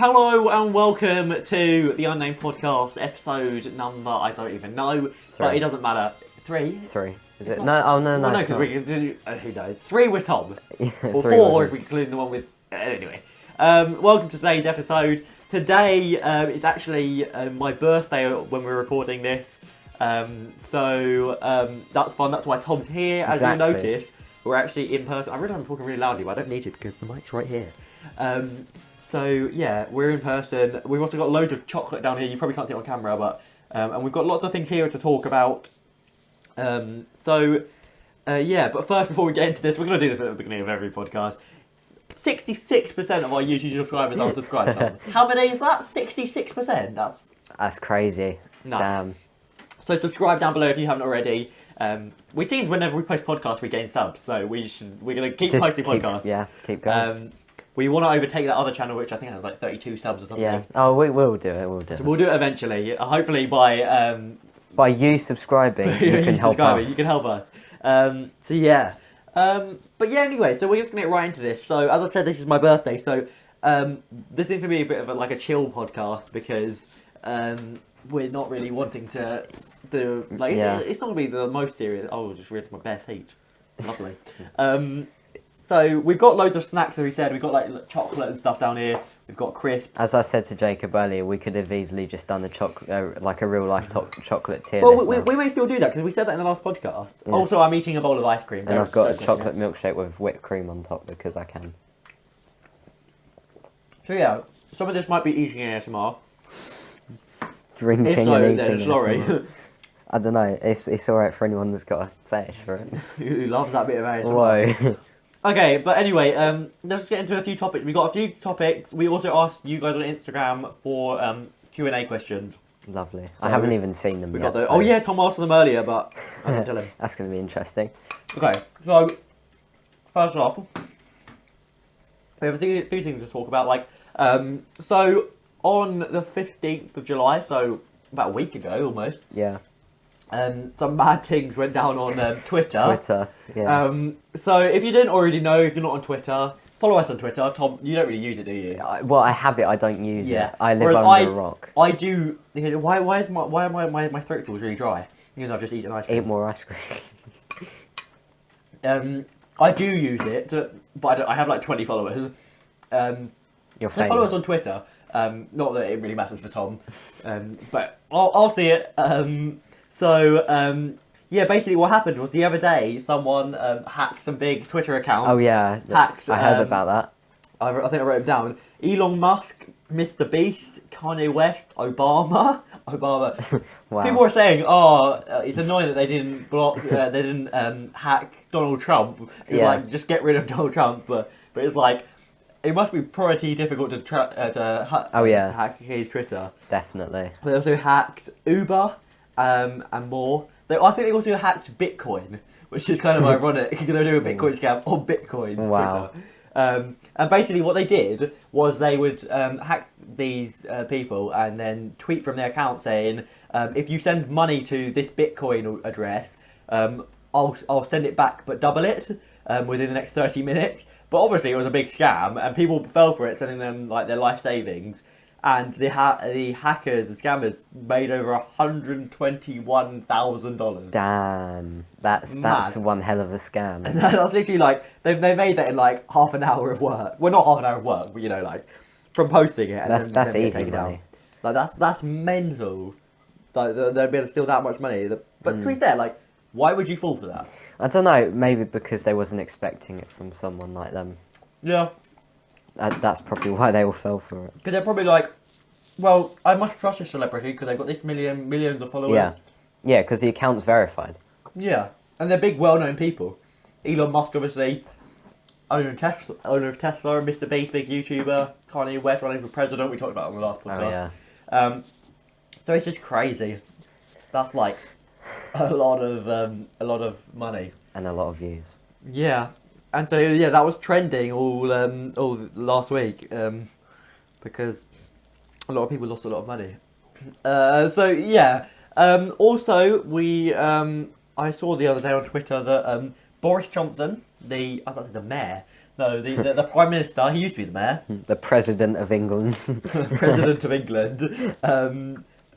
Hello and welcome to the Unnamed podcast, episode number I don't even know, but it doesn't matter. Three? Is it? No, oh no, Well, no, it's because not. we can do, who knows? Three with Tom. Or Three four with if we include the one with, anyway. Welcome to today's episode. Today is actually my birthday when we're recording this, so that's fun, that's why Tom's here. As Exactly. you'll notice, we're actually in person. I realise I'm talking really loudly, but I don't need to because the mic's right here. So yeah, we're in person. We've also got loads of chocolate down here. You probably can't see it on camera, but and we've got lots of things here to talk about. Yeah, but first, before we get into this, we're going to do this at the beginning of every podcast. 66% of our YouTube subscribers are subscribed. Tom. How many is that? 66%. That's crazy. No. Damn. So subscribe down below if you haven't already. We seem whenever we post podcasts, we gain subs, so we're going to keep posting podcasts. Yeah, keep going. We want to overtake that other channel, which I think has like 32 subs or something. Yeah. Oh, we'll do it. So we'll do it eventually. Hopefully by you subscribing, you can help us. You can help us. So yeah. But yeah, anyway, so we're just going to get right into this. So as I said, this is my birthday, so this seems to be a bit of a chill podcast because we're not really wanting to do like it's not going to be the most serious. Oh, just rinse my bare feet. Lovely. So we've got loads of snacks, as we said. We've got like chocolate and stuff down here. We've got crisps. As I said to Jacob earlier, we could have easily just done the like a real life chocolate tier Well, list. we may still do that because we said that in the last podcast. Yeah. Also, I'm eating a bowl of ice cream. And I've got a chocolate milkshake with whipped cream on top because I can. So yeah, some of this might be eating ASMR. Drinking If so, and then eating. sorry. I don't know. It's alright for anyone that's got a fetish for it. Who loves that bit of ASMR. Whoa. Okay, but anyway, let's get into a few topics. We got a few topics. We also asked you guys on Instagram for Q&A questions. Lovely. So I haven't even seen them yet. Oh yeah, Tom asked them earlier, but I didn't tell him. That's going to be interesting. Okay, so first off, we have a few things to talk about. So on the 15th of July, so about a week ago almost. Yeah. Some mad things went down on Twitter. Yeah. So if you didn't already know, if you're not on Twitter, follow us on Twitter. Tom, you don't really use it, do you? Well, I have it. I don't use Yeah. it. I live Whereas under a rock. I do. Why is my throat feels really dry? Even though I've just eaten ice cream. Eat more ice cream. I do use it, but I have like 20 followers. You're So famous. follow us on Twitter. Not that it really matters for Tom, but I'll see it. Yeah, basically what happened was the other day someone hacked some big Twitter accounts. Oh yeah, Hacked, I heard about that. I think I wrote them down. Elon Musk, Mr. Beast, Kanye West, Obama. Wow. People were saying, it's annoying that they didn't block, they didn't hack Donald Trump. Yeah. Just get rid of Donald Trump. But it's like, it must be pretty difficult to hack his Twitter. Definitely. They also hacked Uber and more. I think they also hacked Bitcoin, which is kind of ironic because they're doing a Bitcoin scam on Bitcoin's Wow. Twitter. And basically what they did was they would hack these people and then tweet from their account saying, if you send money to this Bitcoin address, I'll send it back but double it within the next 30 minutes. But obviously it was a big scam and people fell for it, sending them like their life savings. And the hackers, the scammers, made over $121,000. Damn, that's one hell of a scam. And that's literally like they made that in like half an hour of work. Well, not half an hour of work, but from posting it. And That's then easy taken money. down. Like that's mental. Like they'd be able to steal that much money. But to be fair, why would you fall for that? I don't know. Maybe because they wasn't expecting it from someone like them. Yeah. That's probably why they all fell for it. Because they're probably like, well, I must trust this celebrity because they've got this millions of followers. Yeah, because the account's verified. Yeah, and they're big, well-known people. Elon Musk, obviously, owner of Tesla, and Mr. Beast, big YouTuber. Kanye West running for president. We talked about it on the last podcast. Oh yeah. So it's just crazy. That's like a lot of money And a lot of views. Yeah, and so yeah, that was trending all last week because a lot of people lost a lot of money. So yeah. Also, I saw the other day on Twitter that Boris Johnson, the mayor No, the Prime Minister, he used to be the mayor. The President of England. President of England,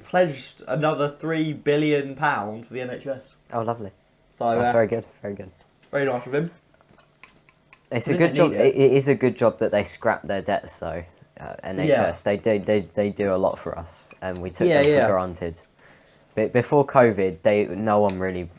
pledged another £3 billion for the NHS. Oh, lovely. So That's very good. Very good. very nice of him. It's I a think good they job. need it. It is a good job that they scrap their debts, though. NHS, they do a lot for us, and we took them for granted. But before COVID, no one really,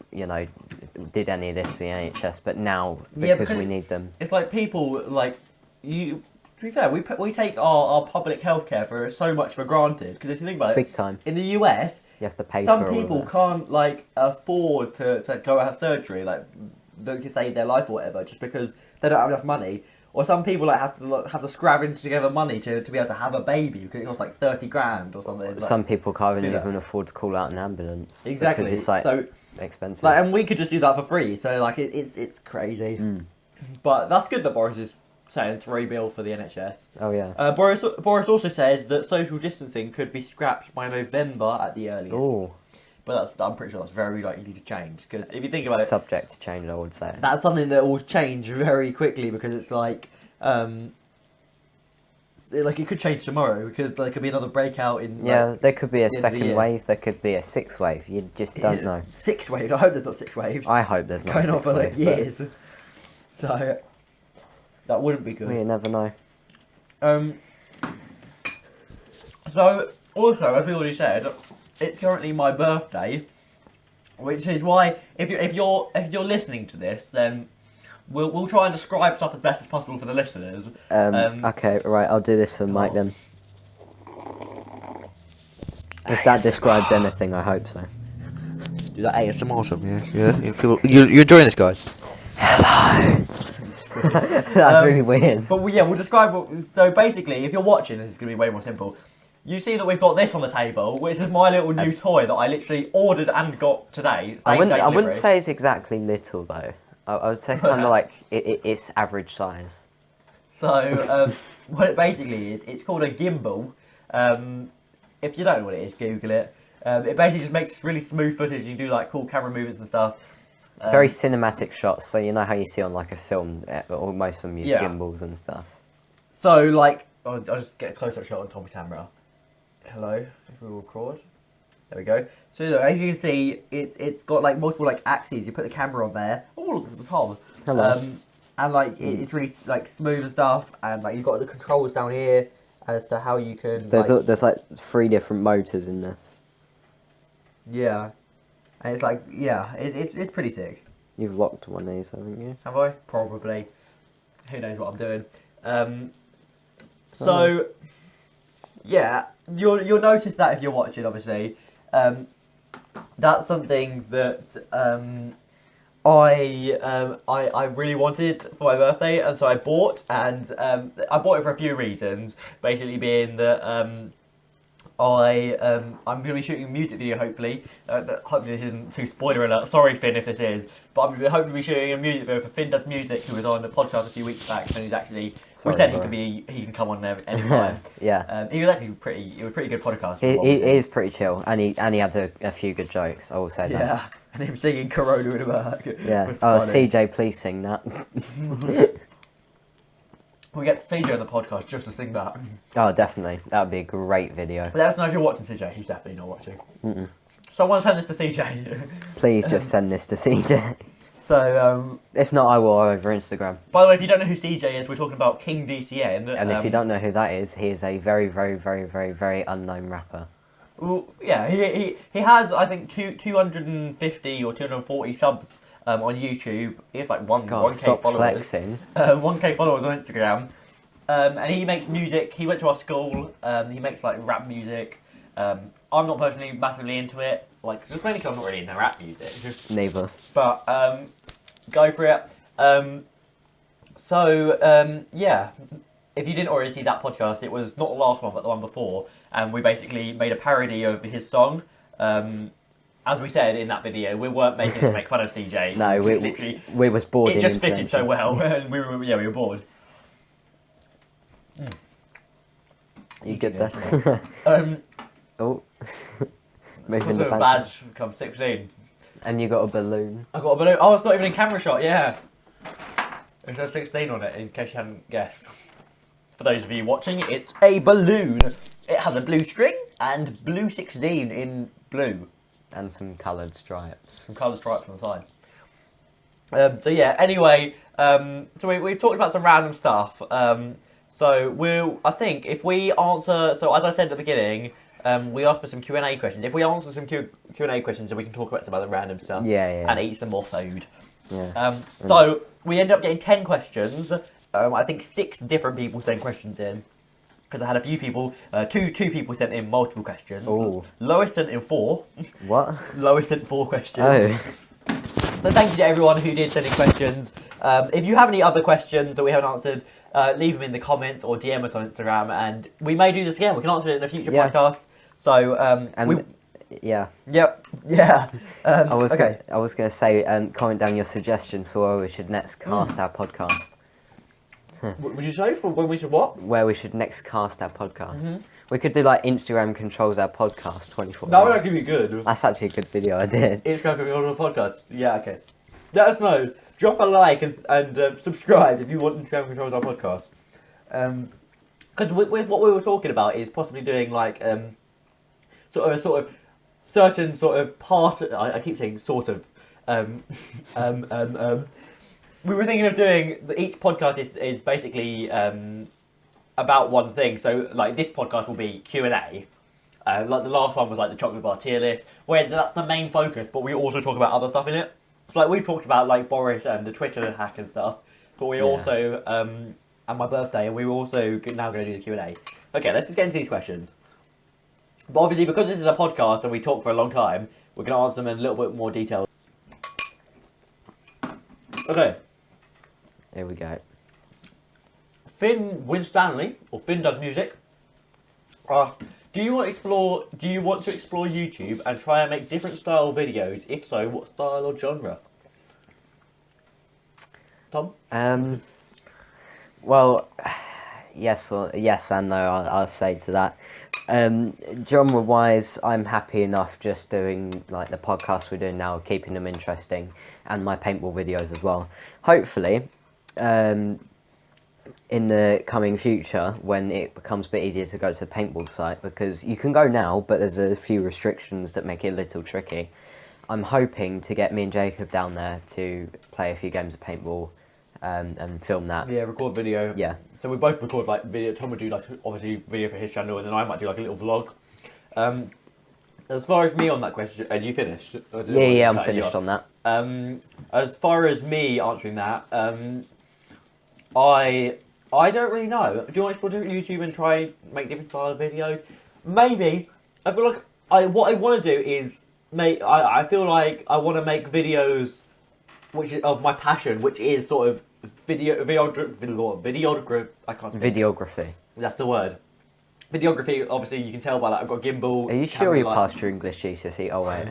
did any of this for the NHS. But now, because we need them, It's like people like you. To be fair, we take our public healthcare for so much for granted because if you think about it, big time. in the US, You have to pay some for all people of it. can't like afford to go have surgery, like they can save their life or whatever, just because they don't have enough money. Or some people like have to scrounge together money to be able to have a baby because it costs like 30 grand or something. Like, Some people can't do that. even afford to call out an ambulance. Exactly. Because it's like So expensive. like, and we could just do that for free. So like it's crazy. But that's good that Boris is saying to rebuild for the NHS. Oh yeah. Boris also said that social distancing could be scrapped by November at the earliest. Oh. But I'm pretty sure that's very likely to change because if you think about it, Subject to change, I would say. that's something that will change very quickly because it's like it could change tomorrow because there could be another breakout in. Yeah, there could be a end of the second year. wave. There could be a sixth wave. You just don't know. 6 waves. I hope there's not 6 waves. I hope there's not Going a on sixth for wave. like years. So that wouldn't be But good. you never know. So also, as we already said, it's currently my birthday, which is why if you're listening to this, then we'll try and describe stuff as best as possible for the listeners. Okay, right. I'll do this for Mike then. If that describes anything, I hope so. Do that ASMR or something, yeah. You're enjoying this, guys. Hello. That's really weird. But we'll describe so basically, if you're watching, this is going to be way more simple. You see that we've got this on the table, which is my little new toy that I literally ordered and got today. I wouldn't delivery. say it's exactly little though. I would say it's kind of like it's average size. So what it basically is, it's called a gimbal. If you don't know what it is, Google it. It basically just makes really smooth footage. You can do like cool camera movements and stuff. Very cinematic shots, so you know how you see on like a film, or most of them use gimbals and stuff. So like, I'll just get a close-up shot on Tommy's camera. Hello, if we record. There we go. So look, as you can see, it's got like multiple like axes. You put the camera on there. Oh, look, there's a Tom. Hello. And like it's really like smooth and stuff. And like you've got the controls down here as to how you can. There's like 3 different motors in this. Yeah, and it's like it's pretty sick. You've locked one of these, haven't you? Have I? Probably. Who knows what I'm doing. So yeah, you'll notice that if you're watching, obviously. That's something that I really wanted for my birthday, and so I bought, and I bought it for a few reasons. Basically, being that I'm going to be shooting a music video, hopefully. Hopefully this isn't too spoiler alert. Sorry, Finn, if this is. But I'm hopefully be shooting a music video for Finn Does Music, who was on the podcast a few weeks back, and he's actually... Sorry, we said bro. he can come on there anytime. Yeah. He was actually it was a pretty good podcast. He is pretty chill, and he had a few good jokes, I will say that. Yeah, and him singing Corona in the back. Yeah. was Oh, funny. CJ, please sing that. We get CJ on the podcast just to sing that. Oh, definitely. That would be a great video. Let us know if you're watching, CJ. He's definitely not watching. Someone send this to CJ. Please just send this to CJ. So, If not, I will over Instagram. by the way, if you don't know who CJ is, we're talking about King DCN. And if you don't know who that is, he is a very, very, very, very, very unknown rapper. Well, yeah, he has, I think, 250 or 240 subs on YouTube. He has like 1K Stop followers. flexing. 1K followers on Instagram. And he makes music. He went to our school. He makes like rap music. I'm not personally massively into it. Like, just mainly because I'm not really into rap music. Neither. But go for it. Yeah. If you didn't already see that podcast, it was not the last one, but the one before, and we basically made a parody of his song. As we said in that video, we weren't making it to make fun of CJ. No, we was bored. It just fitted so well, and we were bored. You get that? Oh. Moving Also the a badge comes 16. And you got a balloon. I got a balloon. Oh, it's not even in camera shot. Yeah. It says 16 on it, in case you hadn't guessed. For those of you watching, it's a balloon. It has a blue string and blue 16 in blue. And some coloured stripes. Some coloured stripes on the side. So yeah, anyway, so we've talked about some random stuff. So I think if we answer, so as I said at the beginning, we asked for some Q&A questions. If we answer some Q&A questions, then we can talk about some other random stuff. Yeah. And eat some more food. Yeah. So we ended up getting 10 questions. I think 6 different people sent questions in. Because I had a few people, two people sent in multiple questions. Ooh. Lois sent in 4. What? Lois sent 4 questions. Oh. So thank you to everyone who did send in questions. If you have any other questions that we haven't answered, leave them in the comments or DM us on Instagram, and we may do this again. We can answer it in a future podcast. So yeah. I was going to say, comment down your suggestions for where we should next cast our podcast. Would you say for when we should what? Where we should next cast our podcast. We could do like Instagram controls our podcast 24 That hours. would actually be good. That's actually a good video idea. Instagram can be on a podcast. Yeah, okay. Let us know. Drop a like and subscribe if you want Instagram controls our podcast. Because what we were talking about is possibly doing like sort of certain sort of part. I keep saying sort of. We were thinking of doing each podcast is basically about one thing. So like this podcast will be Q&A. Like the last one was like the chocolate bar tier list, where that's the main focus, but we also talk about other stuff in it. So like we talked about like Boris and the Twitter hack and stuff, but we also and my birthday, and we were also now going to do the Q&A. Okay, let's just get into these questions. But obviously, because this is a podcast and we talk for a long time, we're going to answer them in a little bit more detail. Okay. Here we go. Finn Winstanley, or Finn Does Music, asked, do you want to explore YouTube and try and make different style videos? If so, what style or genre? Tom? Well, yes and no, I'll say to that. Genre-wise, I'm happy enough just doing like the podcasts we're doing now, keeping them interesting, and my paintball videos as well. Hopefully, in the coming future, when it becomes a bit easier to go to the paintball site, because you can go now, but there's a few restrictions that make it a little tricky. I'm hoping to get me and Jacob down there to play a few games of paintball and film that. Yeah, record video. Yeah. So we both record like video. Tom would do like obviously video for his channel, and then I might do like a little vlog. As far as me on that question, are you finished? Yeah, I'm finished on that. As far as me answering that, I don't really know. Do you want to explore YouTube and try make different style of videos? Maybe. I feel like what I want to do is I feel like I want to make videos, which is of my passion, which is sort of videography. I can't speak. Videography. That's the word. Videography, obviously, you can tell by that I've got a gimbal. Are you sure you passed your English GCSE? Oh, wait.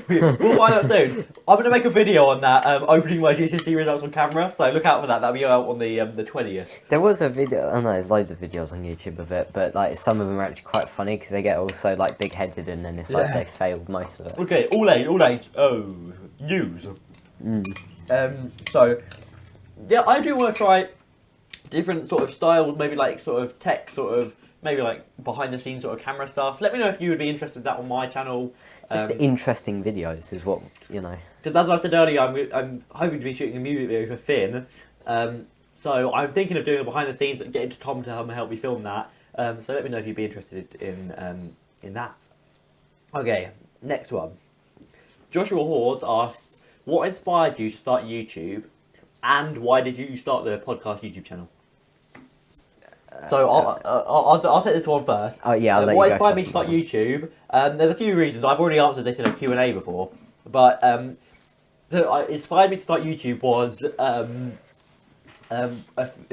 We'll find out soon. I'm going to make a video on that, opening my GCSE results on camera, so look out for that. That'll be out on the 20th. There was a video, I know there's loads of videos on YouTube of it, but like some of them are actually quite funny because they get also like big-headed and then it's like they failed most of it. Okay, all age, use. So, yeah, I do want to try different sort of styles, maybe like sort of tech, sort of, maybe like behind the scenes sort of camera stuff. Let me know if you would be interested in that on my channel. Just interesting videos is what, you know. Because as I said earlier, I'm hoping to be shooting a music video for Finn. So I'm thinking of doing a behind the scenes and getting Tom to help me film that. So let me know if you'd be interested in that. Okay, next one. Joshua Horde asked, what inspired you to start YouTube, and why did you start the podcast YouTube channel? So I'll take this one first. Oh yeah, I'll let what you go inspired me to start YouTube? There's a few reasons. I've already answered this in a Q&A before, but so inspired me to start YouTube was a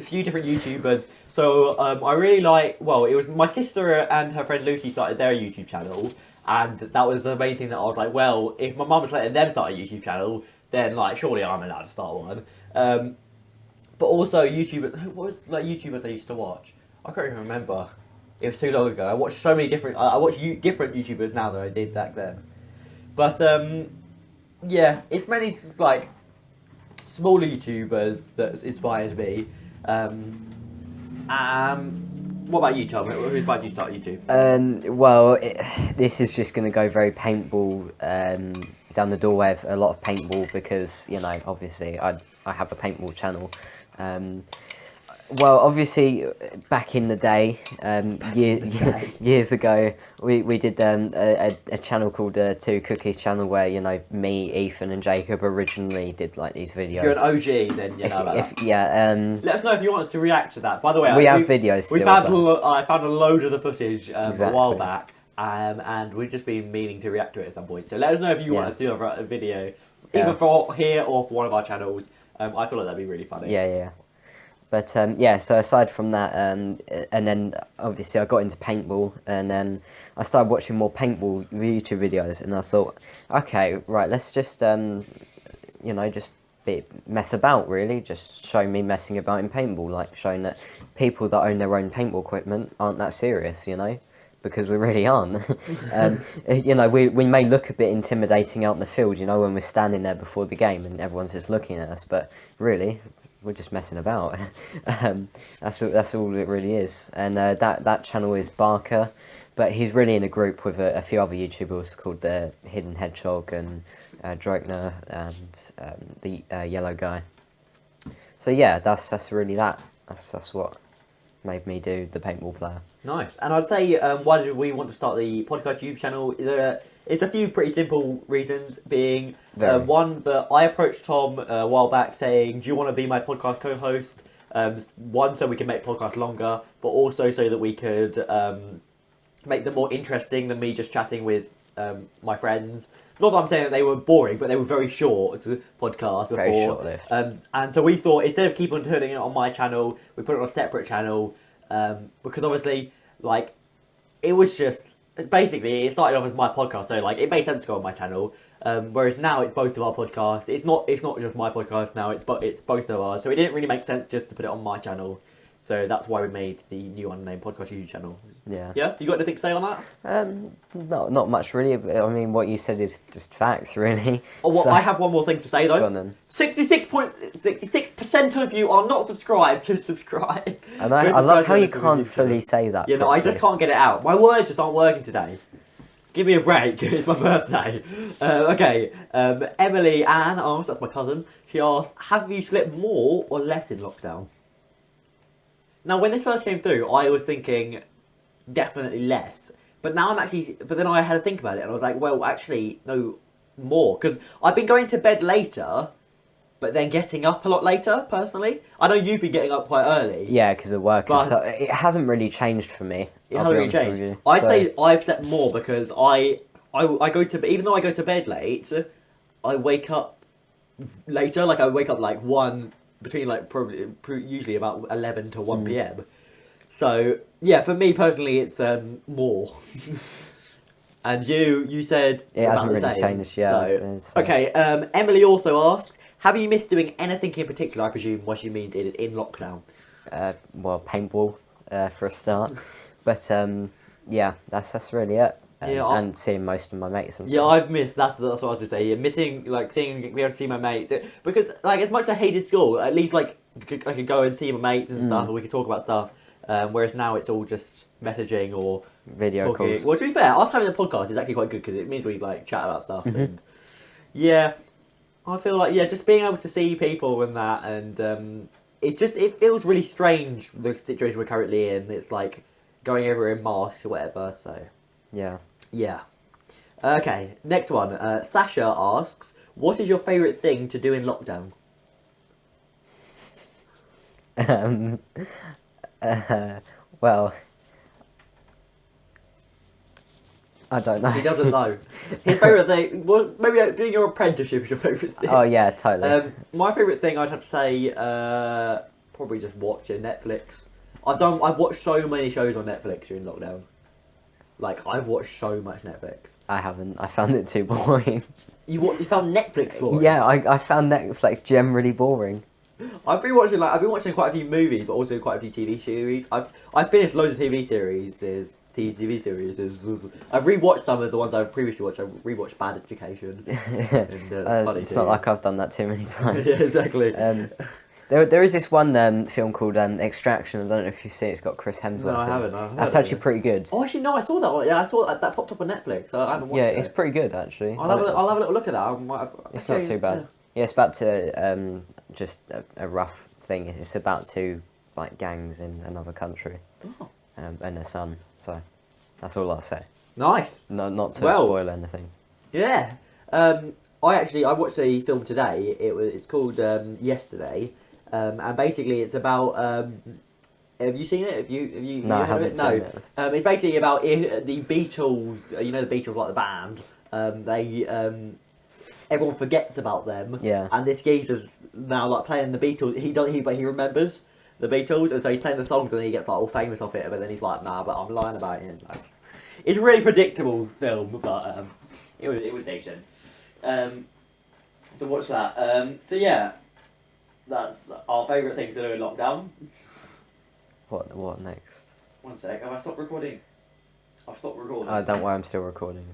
few different YouTubers. So I really it was my sister and her friend Lucy started their YouTube channel, and that was the main thing that I was like, well, if my mum was letting them start a YouTube channel, then like surely I'm allowed to start one. But also YouTubers, what was like YouTubers I used to watch? I can't even remember. It was too long ago. I watched so many different. I watch different YouTubers now than I did back then. But yeah, it's mainly just like smaller YouTubers that inspired me. What about you, Tom? Who inspired you to start YouTube? Well, this is just going to go very paintball down the doorway of a lot of paintball because, you know, obviously I have a paintball channel. Well, obviously, back in the day, years ago, we did a channel called Two Cookies channel where, you know, me, Ethan and Jacob originally did like these videos. If you're an OG, then you know about that. Yeah. Let us know if you want us to react to that. By the way, we have videos. I found a load of the footage Exactly. a while back, and we've just been meaning to react to it at some point. So let us know if you want us to do a video, either for here or for one of our channels. I feel like that'd be really funny. Yeah. But so aside from that, and then obviously I got into paintball, and then I started watching more paintball YouTube videos, and I thought, okay, right, let's just just mess about really, just show me messing about in paintball, like showing that people that own their own paintball equipment aren't that serious, you know, because we really aren't. You know, we may look a bit intimidating out in the field, you know, when we're standing there before the game and everyone's just looking at us, but really, we're just messing about. That's all it really is. And that channel is Barker, but he's really in a group with a few other YouTubers called the Hidden Hedgehog and Drakner and the Yellow Guy. So yeah, that's really that. That's what made me do the paintball player. Nice. And I'd say why did we want to start the podcast YouTube channel? It's a few pretty simple reasons, being one, that I approached Tom a while back saying, do you want to be my podcast co-host? One, so we can make podcasts longer, but also so that we could make them more interesting than me just chatting with my friends. Not that I'm saying that they were boring, but they were very short podcasts before. Very short-lived. And so we thought, instead of keep on turning it on my channel, we put it on a separate channel, because obviously, like, it was just... Basically, it started off as my podcast, so like it made sense to go on my channel. Whereas now it's both of our podcasts. It's not just my podcast now. It's both of ours. So it didn't really make sense just to put it on my channel. So that's why we made the new Unnamed podcast YouTube channel. Yeah. Yeah. You got anything to say on that? Not much really. I mean, what you said is just facts, really. Oh, well, so, I have one more thing to say though. Go on then. 66% of you are not subscribed to subscribe. And I love how you can't fully say that. Yeah, no, I just can't get it out. My words just aren't working today. Give me a break. It's my birthday. Okay. Emily Ann asks, that's my cousin. She asks, have you slept more or less in lockdown? Now, when this first came through, I was thinking definitely less. But now but then I had to think about it, and I was like, well, actually, no, more. Because I've been going to bed later, but then getting up a lot later, personally. I know you've been getting up quite early. Yeah, because of work. So it hasn't really changed for me. It hasn't really changed. I'd say I've slept more because I go to... Even though I go to bed late, I wake up later. Like, I wake up like 1... Between like usually about 11 to 1 p.m. So yeah, for me personally, it's more. And you said it hasn't really changed. Yeah. So, okay. Emily also asks, have you missed doing anything in particular? I presume what she means in lockdown. Well, paintball for a start, but yeah, that's really it. And seeing most of my mates and stuff. Yeah, I've missed. That's what I was going to say. Yeah, missing being able to see my mates, because like as much as I hated school, at least like I could go and see my mates and stuff, and we could talk about stuff. Whereas now it's all just messaging or video calls. Well, to be fair, us having a podcast is actually quite good because it means we like chat about stuff. And yeah, I feel like just being able to see people and that, and it feels really strange the situation we're currently in. It's like going everywhere in masks or whatever. So yeah. Yeah. Okay, next one. Sasha asks, what is your favourite thing to do in lockdown? Well, I don't know. He doesn't know. His favourite thing... Well, maybe doing your apprenticeship is your favourite thing. Oh, yeah, totally. My favourite thing, I'd have to say, probably just watching Netflix. I've watched so many shows on Netflix during lockdown. Like, I've watched so much Netflix. I haven't. I found it too boring. You found Netflix boring? Yeah, I found Netflix generally boring. I've been watching quite a few movies, but also quite a few TV series. I've finished loads of TV series. I've rewatched some of the ones I've previously watched. I rewatched Bad Education, and it's funny it's too. not like I've done that too many times. Yeah, exactly. There is this one film called Extraction. I don't know if you've seen it. It's got Chris Hemsworth. No, I in it. haven't. That's actually pretty good. Oh, actually, no, I saw that one. Yeah, I saw that popped up on Netflix. So I haven't watched it. Yeah, it's pretty good actually. I'll have a little look at that. It's not too bad. Yeah, it's about to just a rough thing. It's about two like gangs in another country, and a son. So that's all I'll say. Nice. Not to spoil anything. Yeah. I watched a film today. It's called Yesterday, and basically it's about. Have you seen it? Have you? No, I haven't seen it. It's basically about the Beatles. You know the Beatles, like the band. They everyone forgets about them. Yeah. And this geezer's now like playing the Beatles. But he remembers the Beatles, and so he's playing the songs, and then he gets like all famous off it. But then he's like, nah, but I'm lying about it. Like, it's a really predictable film, but it was decent. So watch that. So yeah, that's our favourite thing to do in lockdown. What next? One sec. Have I stopped recording? I've stopped recording. Don't worry, I'm still recording.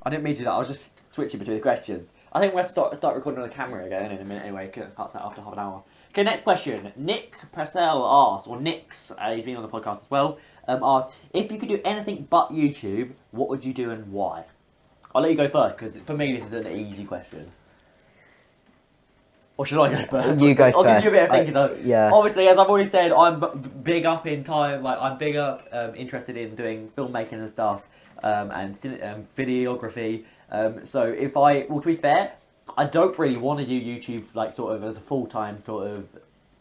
I didn't mean to do that. I was just switching between the questions. I think we have to start recording on the camera again in a minute anyway. Cuts that after half an hour. Okay, next question. Nick Purcell asks, or Nick's, he's been on the podcast as well, asked, if you could do anything but YouTube, what would you do and why? I'll let you go first, because for me this is an easy question. Or should I go first? You go I'll first. give you a bit of thinking though. Yeah. Obviously, as I've already said, I'm big up in time. Like I'm big up, interested in doing filmmaking and stuff, and videography. So to be fair, I don't really want to do YouTube like sort of as a full-time sort of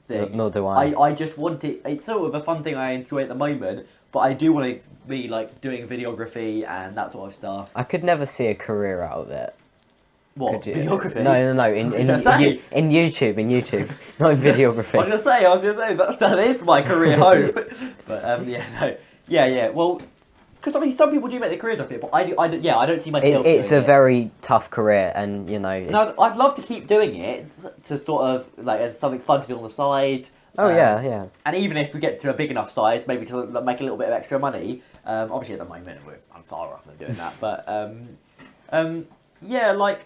thing. Nor do I. I just want it. It's sort of a fun thing I enjoy at the moment, but I do want to be like doing videography and that sort of stuff. I could never see a career out of it. What, videography? No. In YouTube, not in videography. I was gonna say that is my career hope. But yeah. Well, because I mean, some people do make their careers off it, but I don't see myself. It's a very tough career, and you know. No, I'd love to keep doing it to sort of like as something fun to do on the side. Oh yeah. And even if we get to a big enough size, maybe to make a little bit of extra money. Obviously, at the moment, I'm far off from doing that, but yeah, like.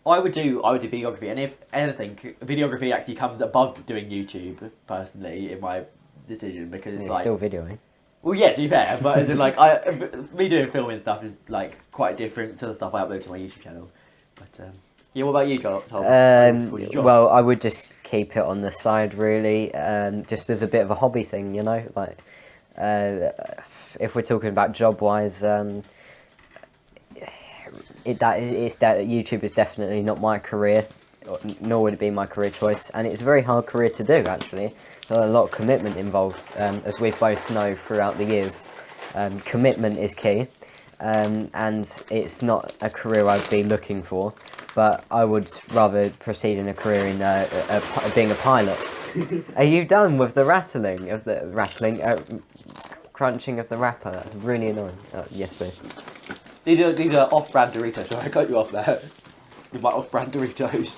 I would do videography, and if anything, videography actually comes above doing YouTube, personally, in my decision, because it's like... still videoing. Well, yeah, to be fair, but as in, like, me doing filming stuff is, like, quite different to the stuff I upload to my YouTube channel. But, yeah, what about you, Tom? Well, I would just keep it on the side, really, just as a bit of a hobby thing, you know? Like, if we're talking about job-wise... YouTube is definitely not my career, nor would it be my career choice, and it's a very hard career to do actually. There's a lot of commitment involved, as we both know throughout the years. Commitment is key, and it's not a career I'd be looking for, but I would rather proceed in a career in being a pilot. Are you done with the crunching of the wrapper? That's really annoying. Yes, please. These are off-brand Doritos, so I cut you off there. With my off-brand Doritos.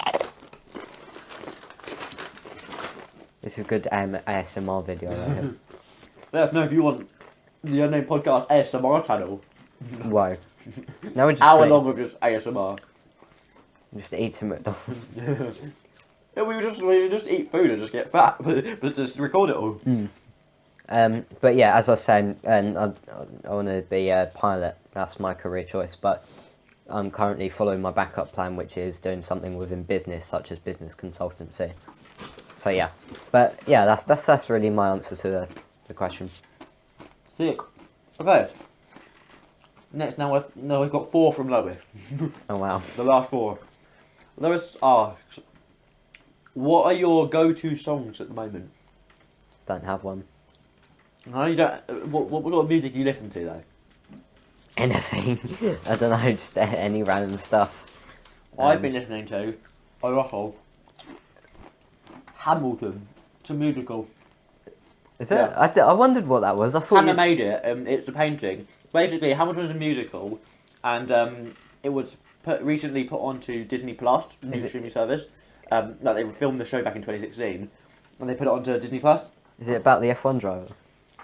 This is a good ASMR video right here. Let us know if you want the Unnamed Podcast ASMR channel. Why? Now we're just hour long of just ASMR. Just eat some McDonald's. Yeah, we would just eat food and just get fat, but just record it all. But yeah, as I was saying, I want to be a pilot. That's my career choice. But I'm currently following my backup plan, which is doing something within business, such as business consultancy. So yeah, but yeah, that's really my answer to the question. Sick. Okay. Next, now we've got 4 from lowest. Oh wow. The last 4. Lowest asks, what are your go-to songs at the moment? Don't have one. No, you don't. What sort of music do you listen to though? Anything. I don't know, just any random stuff. I've been listening to a lot of Hamilton. It's a musical. Is it? Yeah. I wondered what that was. I thought Hannah made it. It's a painting. Basically, Hamilton's a musical, and it was recently put onto Disney Plus, new streaming service. Like they filmed the show back in 2016, and they put it onto Disney Plus. Is it about the F1 driver?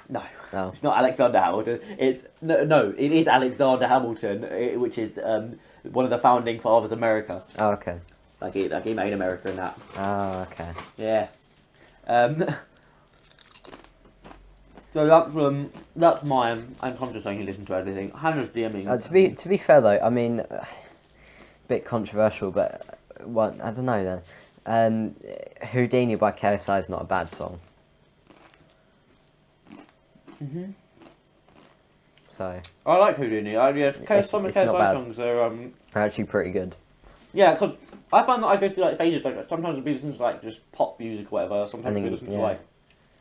No, No. It's not Alexander Hamilton. It's no, it is Alexander Hamilton, which is one of the founding fathers of America. Oh, okay. Like he made America and that. Oh, okay. Yeah. So that's mine. And Tom's just saying he listened to everything. Hannah's DMing. To be fair though, I mean, a bit controversial, but what I don't know then. Houdini by KSI is not a bad song. So I like Houdini. Some of KSI songs are actually pretty good. Yeah, because I find that I go through like phases. Like sometimes I'll be listening to like just pop music or whatever. Sometimes I'll be listening to like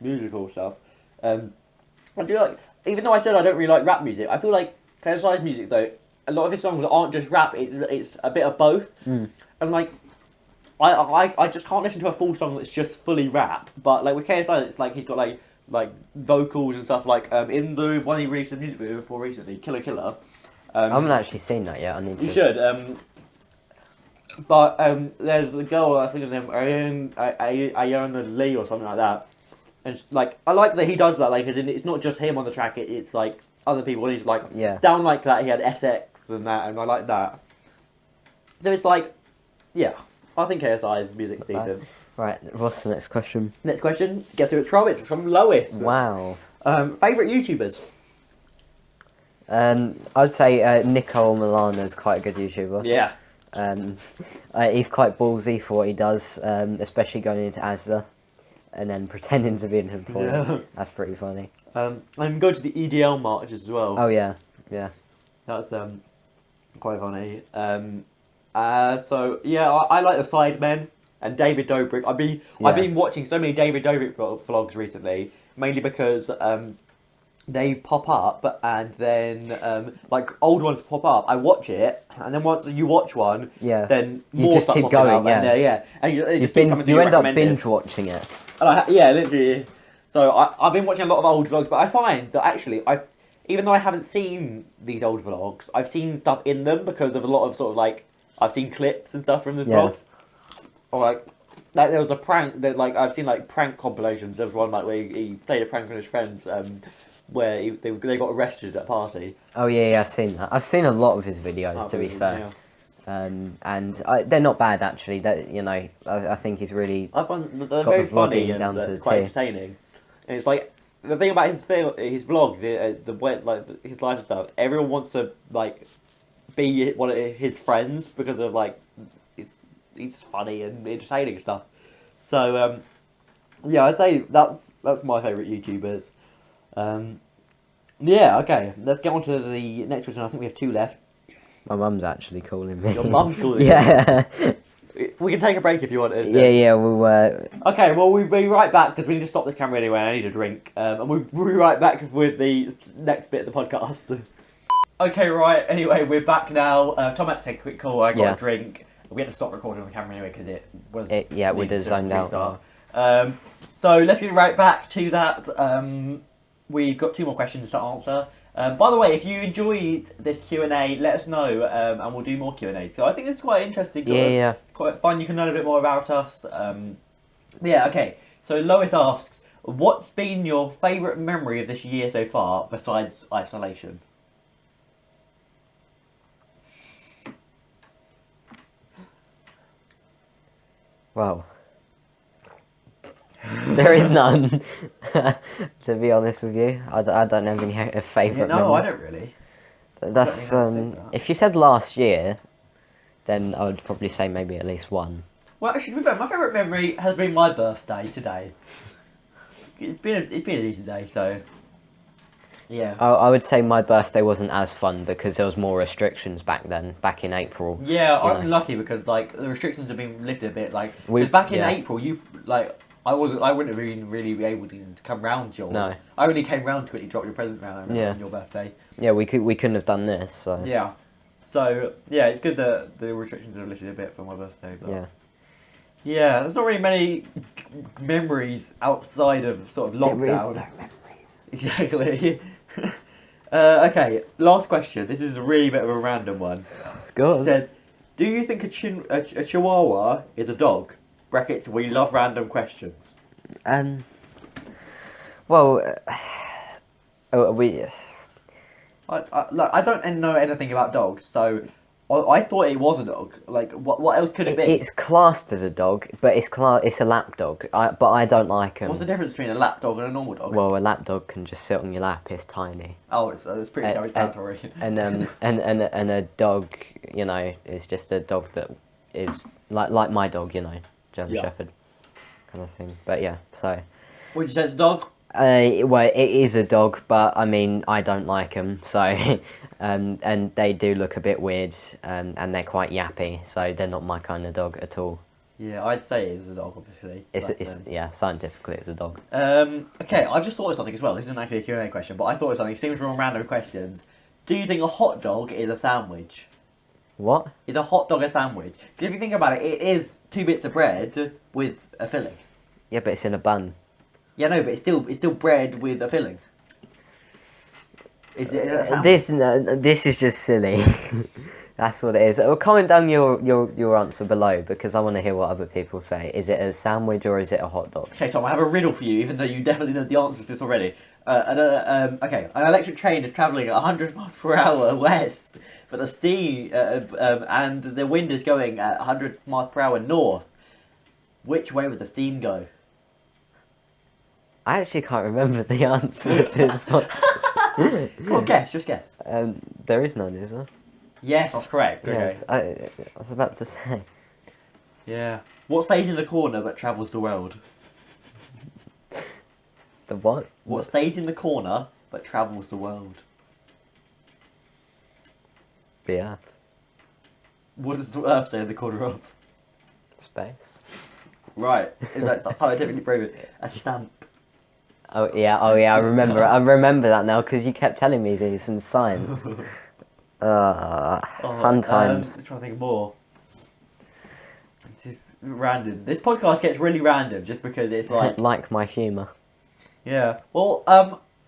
musical stuff. I do like, even though I said I don't really like rap music, I feel like KSI's music though, a lot of his songs aren't just rap. It's a bit of both. And like, I just can't listen to a full song that's just fully rap. But like with KSI, it's like he's got like vocals and stuff. Like in the one he released a music video for recently, Killer Killer. I haven't actually seen that yet. I need to. You should. But there's the girl, I think her name, Ayana Lee or something like that. And like, I like that he does that, like, as in, it's not just him on the track, it's like other people, and he's like, down like that, he had SX and that, and I like that. So it's like, yeah, I think KSI's music's decent. Right, what's the next question? Next question, guess who it's from? It's from Lois. Wow. Favourite YouTubers? I'd say Nicole Milano's quite a good YouTuber. Yeah. He's quite ballsy for what he does, especially going into Asda and then pretending to be an employee. Yeah. That's pretty funny. And go to the EDL marches as well. Oh yeah. That's quite funny. So yeah, I like the Sidemen and David Dobrik. I've been watching so many David Dobrik vlogs recently, mainly because they pop up and then like old ones pop up. I watch it, and then once you watch one, then you more just stuff keep popping going, up, and you end up binge watching it. And literally. So I've been watching a lot of old vlogs, but I find that actually even though I haven't seen these old vlogs, I've seen stuff in them because of a lot of sort of like I've seen clips and stuff from the vlogs. Or like there was a prank that like I've seen like prank compilations. There was one like where he played a prank on his friends. Where they got arrested at a party. Oh yeah, I've seen that. I've seen a lot of his videos, to be fair. And they're not bad actually. That I think he's really. I find they're very funny and quite entertaining. And it's like the thing about his vlogs, the way like his life and stuff. Everyone wants to like be one of his friends because of like he's funny and entertaining and stuff. So yeah, I'd say that's my favourite YouTubers. Yeah, okay. Let's get on to the next question. I think we have two left. My mum's actually calling me. Your mum's calling you? Yeah. We can take a break if you want. Yeah, we'll... Okay, well, we'll be right back, because we need to stop this camera anyway, and I need a drink. And we'll be right back with the next bit of the podcast. Okay, right, anyway, we're back now. Tom had to take a quick call, I got a drink. We had to stop recording the camera anyway, because it was... we did zoned out. So let's get right back to that. We've got two more questions to answer. By the way, if you enjoyed this Q&A, let us know, and we'll do more Q&A. So I think this is quite interesting. Quite fun. You can learn a bit more about us. Yeah, okay. So Lois asks, what's been your favourite memory of this year so far, besides isolation? Wow. There is none, to be honest with you. I don't have any favourite memories. I don't really. That's if you said last year, then I would probably say maybe at least one. Well, actually, to be fair, my favourite memory has been my birthday today. It's been a decent day, so yeah. I would say my birthday wasn't as fun because there was more restrictions back in April. Yeah, I'm lucky because like the restrictions have been lifted a bit. Like back in April, you like. I wouldn't have been really be able to come round to your... No. I only came round to quickly drop your present round on your birthday. Yeah, we couldn't have done this, so... Yeah. So, yeah, it's good that the restrictions are lifted a bit for my birthday, but... Yeah. Yeah, there's not really many memories outside of sort of lockdown. There is no memories. Exactly. Okay, last question. This is a really bit of a random one. Go on. It says, do you think a chihuahua is a dog? brackets, we love random questions. Well, we. I don't know anything about dogs, so I thought it was a dog. Like, what else could it be? It's classed as a dog, but it's a lap dog. But I don't like them. What's the difference between a lap dog and a normal dog? Well, a lap dog can just sit on your lap. It's tiny. Oh, it's pretty self-explanatory. And a dog, you know, is just a dog that is like my dog, you know, German Shepherd, kind of thing. But yeah, so. Would you say it's a dog? Well, it is a dog, but I mean, I don't like them, so, and they do look a bit weird, and they're quite yappy, so they're not my kind of dog at all. Yeah, I'd say it was a dog, obviously. Yeah, scientifically it's a dog. Okay, I've just thought of something as well. This isn't actually a Q&A question, but I thought of something. Seems from random questions. Do you think a hot dog is a sandwich? What? Is a hot dog a sandwich? Because if you think about it, it is 2 bits of bread with a filling. Yeah, but it's in a bun. Yeah, no, but it's still bread with a filling. Is it a This is just silly. That's what it is. Well, comment down your answer below, because I want to hear what other people say. Is it a sandwich or is it a hot dog? Okay, Tom, I have a riddle for you, even though you definitely know the answer to this already. Okay, an electric train is travelling at 100 miles per hour west, but the steam and the wind is going at 100 miles per hour north. Which way would the steam go? I actually can't remember the answer to this one. Come on, guess, just guess. There is none, is there? Yes, that's correct. Yeah, okay. I was about to say. Yeah. What stays in the corner but travels the world? The what? What stays in the corner but travels the world? The Earth. What does the Earth stay in the corner of? Space. Right. Is that scientifically proven? A stamp. Oh yeah, I remember that now, because you kept telling me these in science. Fun times. I'm trying to think of more. This is random. This podcast gets really random just because it's like... like my humour. Yeah. Well,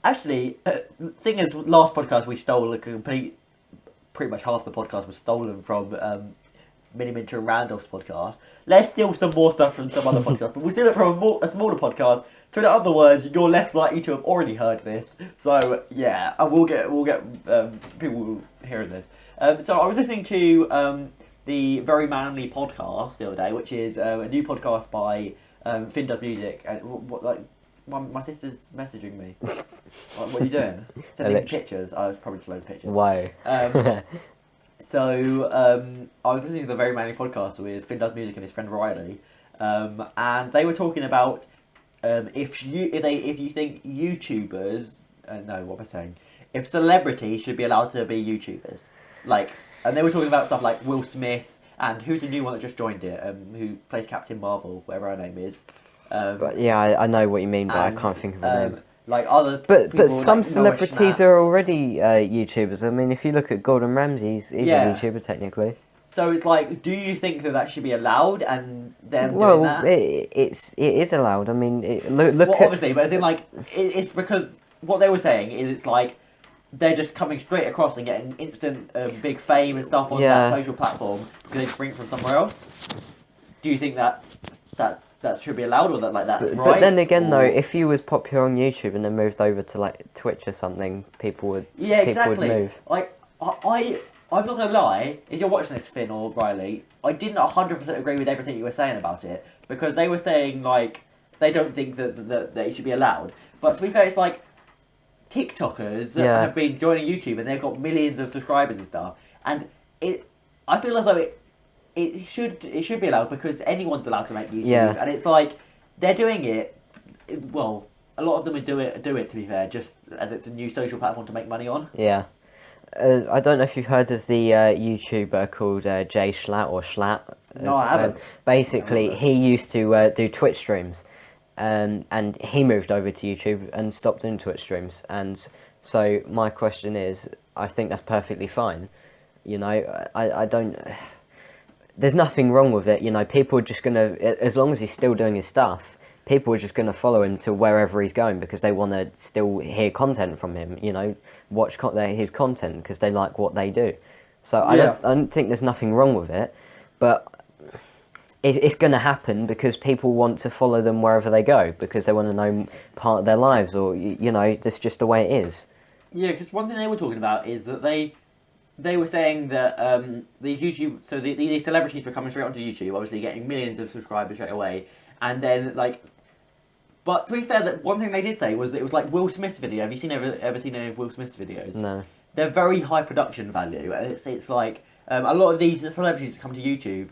actually, seeing as last podcast we stole pretty much half the podcast was stolen from Miniminter and Randolph's podcast. Let's steal some more stuff from some other podcast, but we'll steal it from a smaller podcast. So in other words, you're less likely to have already heard this. So yeah, and we'll get people hearing this. So I was listening to the Very Manly podcast the other day, which is a new podcast by Finn Does Music. And my sister's messaging me. What are you doing? Sending pictures. I was probably just loading pictures. Whoa. So I was listening to the Very Manly podcast with Finn Does Music and his friend Riley, and they were talking about if you think YouTubers, no, what am I saying? If celebrities should be allowed to be YouTubers, like, and they were talking about stuff like Will Smith and who's the new one that just joined it, who plays Captain Marvel, whatever her name is. But yeah, I know what you mean, but I can't think of her name. Like other but people, some like celebrities are already YouTubers. I mean, if you look at Gordon Ramsay, he's a YouTuber technically. So it's like, do you think that should be allowed, and them doing that? Well, it is allowed. I mean, look well, obviously, but as in like, it's because what they were saying is it's like they're just coming straight across and getting instant big fame and stuff on that social platform because they bring it from somewhere else. Do you think that should be allowed, or that's right? But then again, though, if you was popular on YouTube and then moved over to like Twitch or something, people would exactly. People would move. Like I'm not gonna lie, if you're watching this, Finn or Riley, I didn't 100% agree with everything you were saying about it, because they were saying like they don't think that it should be allowed. But to be fair, it's like TikTokers have been joining YouTube and they've got millions of subscribers and stuff, and I feel as though it should be allowed because anyone's allowed to make YouTube, and it's like they're doing it. Well, a lot of them do it to be fair, just as it's a new social platform to make money on. Yeah. I don't know if you've heard of the YouTuber called Jay Schlatt or Schlatt. No, I haven't. Basically, he used to do Twitch streams, and he moved over to YouTube and stopped doing Twitch streams. And so my question is, I think that's perfectly fine. You know, I don't... There's nothing wrong with it. You know, people are just going to... As long as he's still doing his stuff, people are just going to follow him to wherever he's going because they want to still hear content from him, you know, watch his content because they like what they do. So I don't think there's nothing wrong with it, but it's going to happen because people want to follow them wherever they go because they want to know part of their lives, or that's just the way it is. Yeah, because one thing they were talking about is that they were saying that the YouTube, so the celebrities were coming straight onto YouTube, obviously getting millions of subscribers straight away, and then like. But to be fair, that one thing they did say was it was like Will Smith's video. Have you ever seen any of Will Smith's videos? No. They're very high production value. It's like a lot of these celebrities that come to YouTube,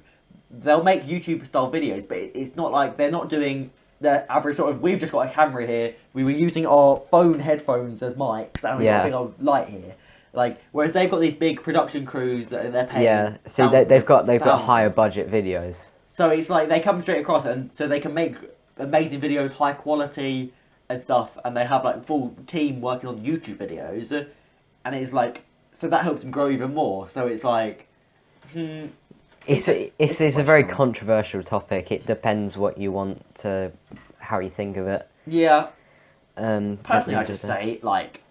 they'll make YouTube style videos, but it's not like they're not doing the average sort of. We've just got a camera here. We were using our phone headphones as mics, and we've got a big old light here. Like whereas they've got these big production crews that they're paying. Yeah. See, they've got higher budget videos. So it's like they come straight across, and so they can make amazing videos, high quality and stuff, and they have like full team working on YouTube videos, and it's like so that helps them grow even more. So it's like it's a very controversial topic. It depends what you want to, how you think of it. Yeah. Personally, I just say like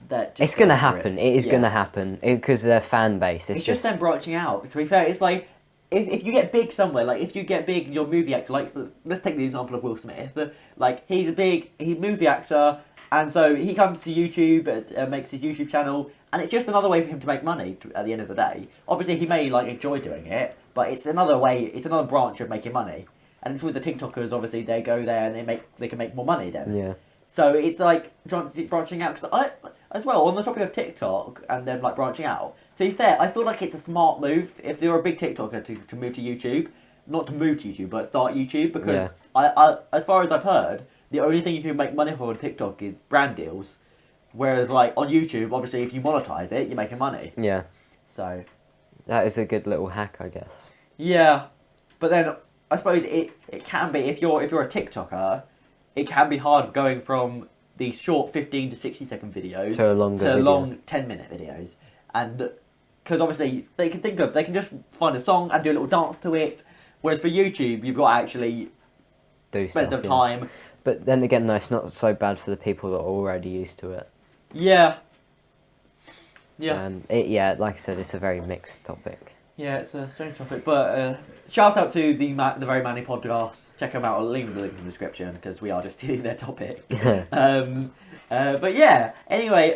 that. It's gonna happen. It is gonna happen because their fan base. It's just them branching out. To be fair, it's like. If you get big somewhere, like if you get big, your movie actor, like let's take the example of Will Smith. Like he's a movie actor, and so he comes to YouTube and makes his YouTube channel, and it's just another way for him to make money. At the end of the day, obviously he may like enjoy doing it, but it's another way. It's another branch of making money, and it's with the TikTokers. Obviously, they go there and they can make more money then. Yeah. So it's like branching out because I as well on the topic of TikTok and then like branching out. To be fair, I feel like it's a smart move if you're a big TikToker to move to YouTube, not to move to YouTube, but start YouTube because I as far as I've heard, the only thing you can make money for on TikTok is brand deals, whereas like on YouTube, obviously if you monetize it, you're making money. Yeah. So that is a good little hack, I guess. Yeah, but then I suppose it can be if you're a TikToker, it can be hard going from these short 15 to 60 second videos to a long 10-minute videos, and because obviously they can just find a song and do a little dance to it, whereas for YouTube you've got to actually spend some time. But then again, no, it's not so bad for the people that are already used to it. Yeah. Like I said, it's a very mixed topic. Yeah, it's a strange topic, but shout out to the Very Manly podcast. Check them out. I'll leave the link in the description because we are just stealing their topic. But yeah, anyway,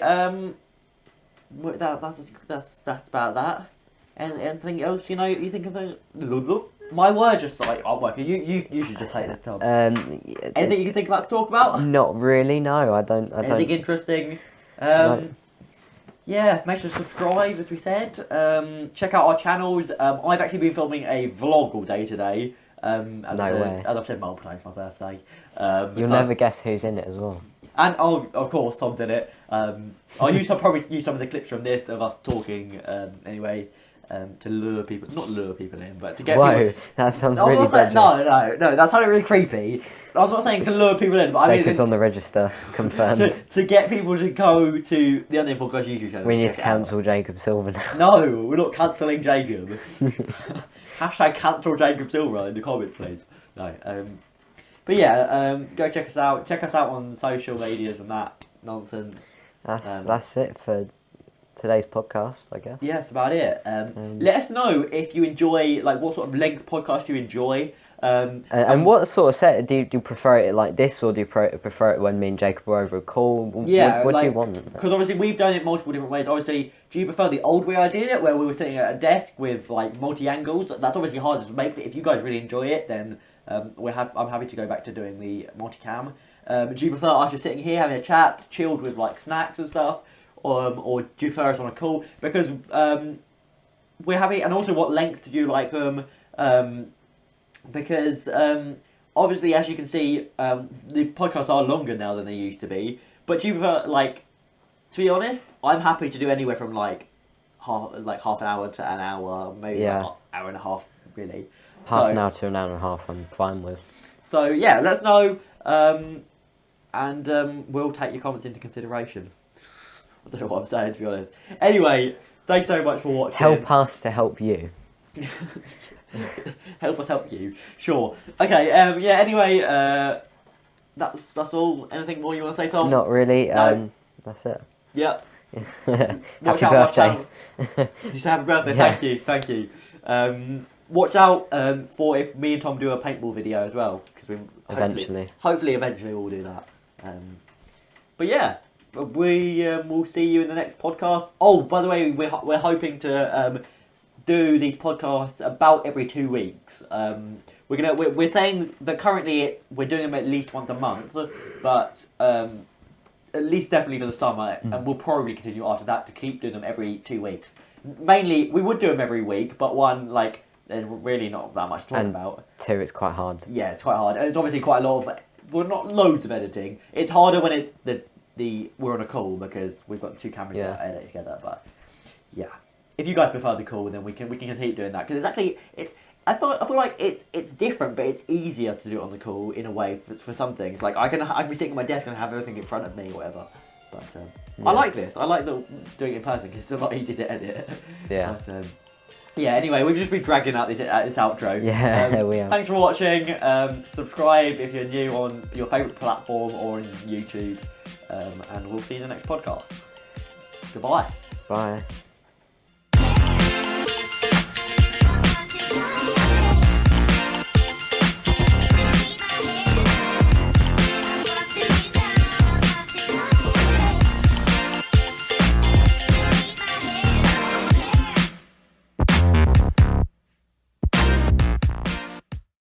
that's about that. And anything else you think of the? My words just like aren't working. You should just take this, Tom. Anything you can think about to talk about? Not really. No, I don't. Anything interesting? No. Yeah, make sure to subscribe, as we said. Check out our channels. I've actually been filming a vlog all day today. As I've said multiple times, my birthday. You'll never guess who's in it as well. And of course, Tom's in it. I'll probably use some of the clips from this of us talking. Anyway. To lure people, not lure people in, but to get people... that sounds really bad. No, that sounded really creepy. I'm not saying to lure people in, but I mean... Jacob's on the register, confirmed. to get people to go to the Unnamed Podcast YouTube channel. We need to cancel Jacob Silver now. No, we're not cancelling Jacob. Hashtag cancel Jacob Silver in the comments, please. No, but yeah, go check us out. Check us out on social medias and that nonsense. That's it for today's podcast, I guess. Yeah, that's about it. Let us know if you enjoy, like, what sort of length podcast you enjoy. And what sort of set do you prefer it like this, or do you prefer it when me and Jacob are over a call? Yeah, what do you want? Because obviously we've done it multiple different ways. Obviously, do you prefer the old way I did it, where we were sitting at a desk with like multi angles? That's obviously harder to make. But if you guys really enjoy it, then I'm happy to go back to doing the multicam. Do you prefer us just sitting here having a chat, chilled with like snacks and stuff? Or do you prefer us on a call? Because we're happy, and also what length do you like them? Because obviously, as you can see, the podcasts are longer now than they used to be. But do you prefer, like, to be honest, I'm happy to do anywhere from like half an hour to an hour, maybe an hour and a half, really. Half an hour to an hour and a half, I'm fine with. So yeah, let us know, and we'll take your comments into consideration. I don't know what I'm saying, to be honest. Anyway, thanks so much for watching. Help us to help you. Help us help you. Sure. Okay, anyway, that's all. Anything more you want to say, Tom? Not really. No? That's it. Yeah. Happy birthday. You say happy birthday, Yeah. thank you. watch out for if me and Tom do a paintball video as well, because we hopefully eventually we'll do that. But yeah, we will see you in the next podcast. Oh, by the way, we're hoping to do these podcasts about every 2 weeks. We're saying that currently we're doing them at least once a month, but at least definitely for the summer, and we'll probably continue after that to keep doing them every 2 weeks. Mainly, we would do them every week, but one, like, there's really not that much to talk about. 2, it's quite hard. Yeah, it's quite hard, and it's obviously quite a lot of, well, not loads of editing. It's harder when it's we're on a call because we've got 2 cameras that edit together. But yeah, if you guys prefer the call, then we can keep doing that, because I feel like it's different, but it's easier to do it on the call in a way for some things. Like I can be sitting at my desk and have everything in front of me or whatever. But I like this. I like doing it in person because it's a lot easier to edit. Yeah. But, yeah. Anyway, we've just been dragging out this outro. Yeah, we are. Thanks for watching. Subscribe if you're new on your favourite platform or on YouTube. And we'll see you in the next podcast. Goodbye. Bye.